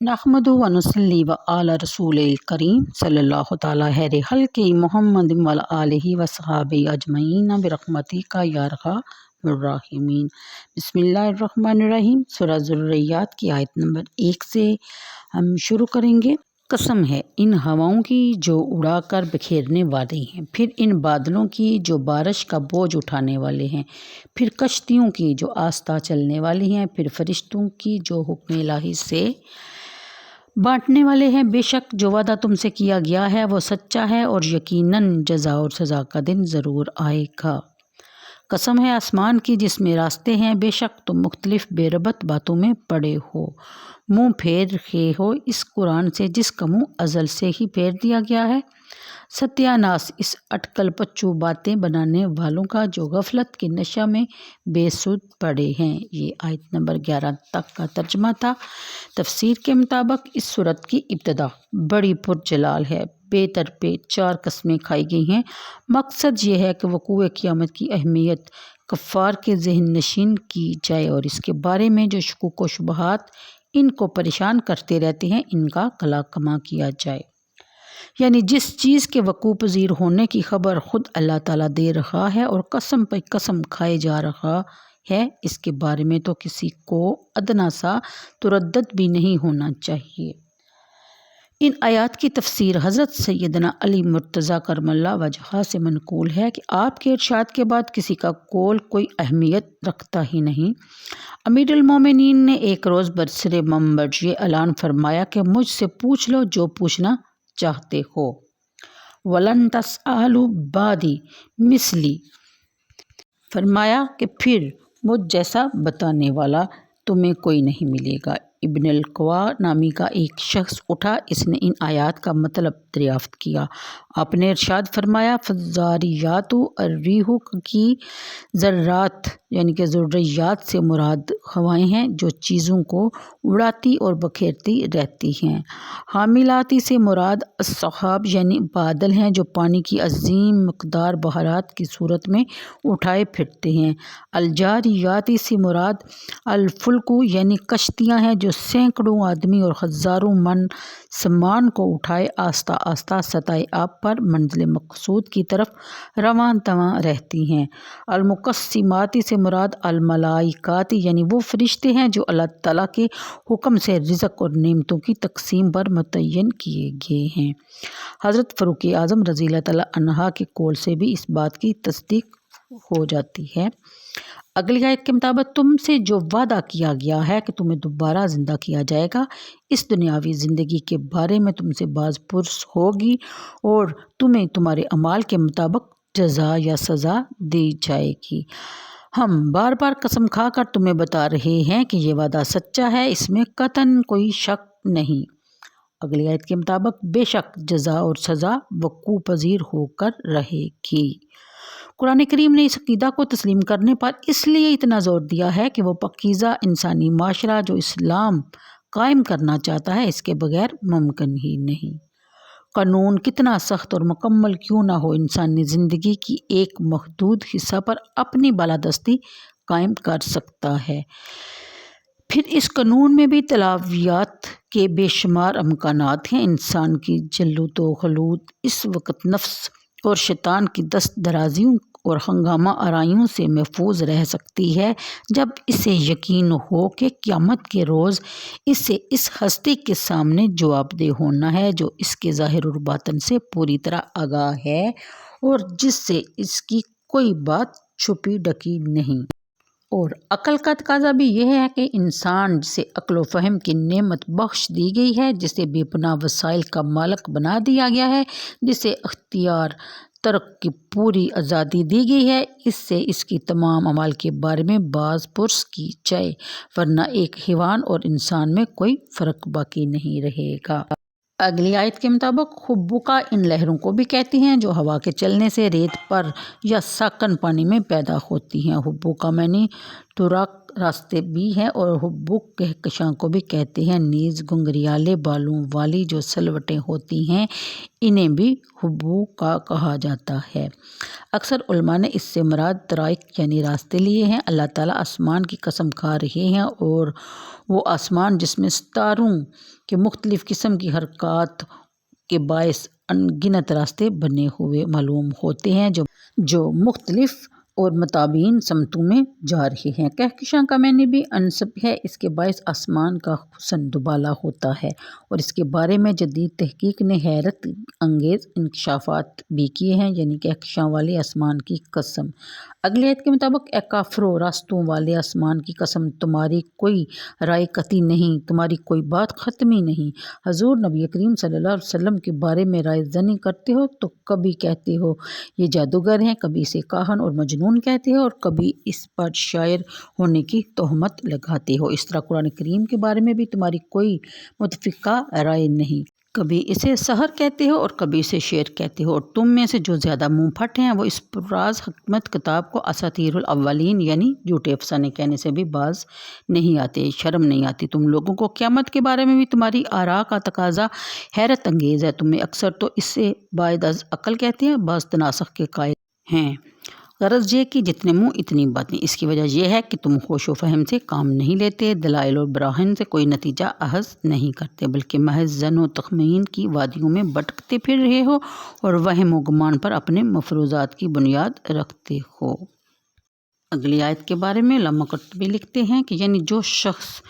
نحمد و نصلی و علی رسول کریم صلی اللہ تعالیٰ خیر خلق محمد و آلہ و صحابہ اجمعین برحمتک یا ارحم الراحمین۔ بسم اللہ الرحمن الرحیم۔ سورہ الذریات کی آیت نمبر 1 سے ہم شروع کریں گے۔ قسم ہے ان ہواؤں کی جو اڑا کر بکھیرنے والی ہیں، پھر ان بادلوں کی جو بارش کا بوجھ اٹھانے والے ہیں، پھر کشتیوں کی جو آہستہ چلنے والی ہیں، پھر فرشتوں کی جو حکم الہی سے بانٹنے والے ہیں۔ بے شک جو وعدہ تم سے کیا گیا ہے وہ سچا ہے، اور یقیناً جزا اور سزا کا دن ضرور آئے گا۔ قسم ہے آسمان کی جس میں راستے ہیں، بے شک تم مختلف بے ربط باتوں میں پڑے ہو، منہ پھیر رہے ہو اس قرآن سے جس کا منہ ازل سے ہی پھیر دیا گیا ہے۔ ستیہ ناس اس اٹکل پچو باتیں بنانے والوں کا جو غفلت کے نشہ میں بے سود پڑے ہیں۔ یہ آیت نمبر 11 تک کا ترجمہ تھا۔ تفسیر کے مطابق اس سورت کی ابتدا بڑی پرجلال ہے، بے ترپے 4 قسمیں کھائی گئی ہیں۔ مقصد یہ ہے کہ وقوع قیامت کی اہمیت کفار کے ذہن نشین کی جائے، اور اس کے بارے میں جو شکوک و شبہات ان کو پریشان کرتے رہتے ہیں ان کا قلع کما کیا جائے۔ یعنی جس چیز کے وقوع پذیر ہونے کی خبر خود اللہ تعالیٰ دے رہا ہے اور قسم پہ قسم کھائے جا رہا ہے، اس کے بارے میں تو کسی کو ادنا سا تردد بھی نہیں ہونا چاہیے۔ ان آیات کی تفسیر حضرت سیدنا علی مرتضیٰ کرم اللہ وجہہ سے منقول ہے کہ آپ کے ارشاد کے بعد کسی کا قول کوئی اہمیت رکھتا ہی نہیں۔ امیر المومنین نے ایک روز برسر منبر یہ اعلان فرمایا کہ مجھ سے پوچھ لو جو پوچھنا چاہتے ہو، وَلَن تَسْأَلُوا بَعْدِي مِثْلِي، فرمایا کہ پھر مجھ جیسا بتانے والا تمہیں کوئی نہیں ملے گا۔ ابن القوا نامی کا ایک شخص اٹھا، اس نے ان آیات کا مطلب دریافت کیا۔ آپ نے ارشاد فرمایا فَالذَّارِيَاتُ الرِّيحُ کی ذرات یعنی کہ ذریات سے مراد ہوائیں ہیں جو چیزوں کو اڑاتی اور بکھیرتی رہتی ہیں۔ حاملاتی سے مراد السحاب یعنی بادل ہیں جو پانی کی عظیم مقدار بہارات کی صورت میں اٹھائے پھرتے ہیں۔ الجاریاتی سے مراد الفلک یعنی کشتیاں ہیں جو سینکڑوں آدمی اور ہزاروں من سامان کو اٹھائے آہستہ آہستہ سطح آب پر منزل مقصود کی طرف رواں دواں رہتی ہیں۔ المقسماتی سے مراد الملائکاتی یعنی وہ فرشتے ہیں جو اللہ تعالیٰ کے حکم سے رزق اور نعمتوں کی تقسیم پر متعین کیے گئے ہیں۔ حضرت فاروق اعظم رضی اللہ تعالیٰ عنہ کے قول سے بھی اس بات کی تصدیق ہو جاتی ہے۔ اگلی آیت کے مطابق تم سے جو وعدہ کیا گیا ہے کہ تمہیں دوبارہ زندہ کیا جائے گا، اس دنیاوی زندگی کے بارے میں تم سے باز پرس ہوگی اور تمہیں تمہارے اعمال کے مطابق جزا یا سزا دی جائے گی۔ ہم بار بار قسم کھا کر تمہیں بتا رہے ہیں کہ یہ وعدہ سچا ہے، اس میں قطعاً کوئی شک نہیں۔ اگلی آیت کے مطابق بے شک جزا اور سزا وقوع پذیر ہو کر رہے گی۔ قرآن کریم نے اس عقیدہ کو تسلیم کرنے پر اس لیے اتنا زور دیا ہے کہ وہ پاکیزہ انسانی معاشرہ جو اسلام قائم کرنا چاہتا ہے اس کے بغیر ممکن ہی نہیں۔ قانون کتنا سخت اور مکمل کیوں نہ ہو، انسانی زندگی کی ایک محدود حصہ پر اپنی بالادستی قائم کر سکتا ہے۔ پھر اس قانون میں بھی تلاویات کے بے شمار امکانات ہیں۔ انسان کی جلوت و خلوت اس وقت نفس اور شیطان کی دست درازیوں اور ہنگامہ آرائیوں سے محفوظ رہ سکتی ہے جب اسے یقین ہو کہ قیامت کے روز اسے اس ہستی کے سامنے جواب دہ ہونا ہے جو اس کے ظاہر اور باطن سے پوری طرح آگاہ ہے اور جس سے اس کی کوئی بات چھپی ڈھکی نہیں۔ اور عقل کا تقاضا بھی یہ ہے کہ انسان جسے عقل و فہم کی نعمت بخش دی گئی ہے، جسے بے پناہ وسائل کا مالک بنا دیا گیا ہے، جسے اختیار ترک کی پوری آزادی دی گئی ہے، اس سے اس کی تمام اعمال کے بارے میں باز پرس کی جائے، ورنہ ایک حیوان اور انسان میں کوئی فرق باقی نہیں رہے گا۔ اگلی آیت کے مطابق حبکا ان لہروں کو بھی کہتی ہیں جو ہوا کے چلنے سے ریت پر یا ساکن پانی میں پیدا ہوتی ہیں۔ حبکا معنی راستے بھی ہیں اور حبوق کہکشاں کو بھی کہتے ہیں، نیز گنگریالے بالوں والی جو سلوٹیں ہوتی ہیں انہیں بھی حبوق کا کہا جاتا ہے۔ اکثر علماء نے اس سے مراد طرائق یعنی راستے لیے ہیں۔ اللہ تعالیٰ آسمان کی قسم کھا رہے ہیں اور وہ آسمان جس میں ستاروں کے مختلف قسم کی حرکات کے باعث ان گنت راستے بنے ہوئے معلوم ہوتے ہیں جو مختلف اور متباین سمتوں میں جا رہے ہیں۔ کہکشاں کا معنی بھی انسب ہے، اس کے باعث آسمان کا حسن دوبالا ہوتا ہے، اور اس کے بارے میں جدید تحقیق نے حیرت انگیز انکشافات بھی کیے ہیں، یعنی کہکشاں والے آسمان کی قسم۔ اگلی آیت کے مطابق اے کافرو، راستوں والے آسمان کی قسم، تمہاری کوئی رائے قطعی نہیں، تمہاری کوئی بات ختمی نہیں۔ حضور نبی کریم صلی اللہ علیہ وسلم کے بارے میں رائے زنی کرتے ہو تو کبھی کہتے ہو یہ جادوگر ہیں، کبھی اسے کاہن اور مجنون کہتے ہو، اور کبھی اس پر شاعر ہونے کی تہمت لگاتے ہو۔ اس طرح قرآن کریم کے بارے میں بھی تمہاری کوئی متفقہ رائے نہیں، کبھی اسے سحر کہتے ہو اور کبھی اسے شعر کہتے ہو، اور تم میں سے جو زیادہ منہ پھٹ ہیں وہ اس پرراز حکمت کتاب کو اساطیر الاولین یعنی جھوٹے افسانے کہنے سے بھی باز نہیں آتے، شرم نہیں آتی تم لوگوں کو۔ قیامت کے بارے میں بھی تمہاری آراء کا تقاضا حیرت انگیز ہے، تم میں اکثر تو اسے بعید از عقل کہتے ہیں، بعض تناسخ کے قائل ہیں۔ غرض یہ کہ جتنے منہ اتنی باتیں، اس کی وجہ یہ ہے کہ تم ہوش و فہم سے کام نہیں لیتے، دلائل اور براہین سے کوئی نتیجہ اخذ نہیں کرتے، بلکہ محض ظن و تخمین کی وادیوں میں بھٹکتے پھر رہے ہو اور وہم و گمان پر اپنے مفروضات کی بنیاد رکھتے ہو۔ اگلی آیت کے بارے میں علامہ قرطبی لکھتے ہیں کہ یعنی جو شخص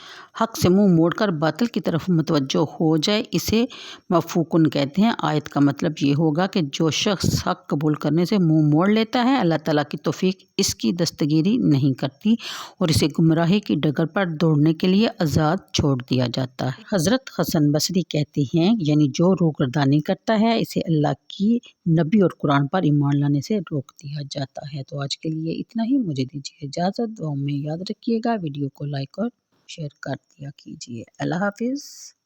حق سے منہ موڑ کر باطل کی طرف متوجہ ہو جائے اسے مفوقن کہتے ہیں۔ آیت کا مطلب یہ ہوگا کہ جو شخص حق قبول کرنے سے منہ موڑ لیتا ہے، اللہ تعالیٰ کی توفیق اس کی دستگیری نہیں کرتی اور اسے گمراہی کی ڈگر پر دوڑنے کے لیے آزاد چھوڑ دیا جاتا ہے۔ حضرت حسن بصری کہتے ہیں یعنی جو روگردانی کرتا ہے اسے اللہ کی نبی اور قرآن پر ایمان لانے سے روک دیا جاتا ہے۔ تو آج کے لیے اتنا ہی، مجھے دیجیے اجازت، دعاؤں میں یاد رکھیے گا، ویڈیو کو لائک اور شیئر کر دیا کیجیے۔ اللہ حافظ۔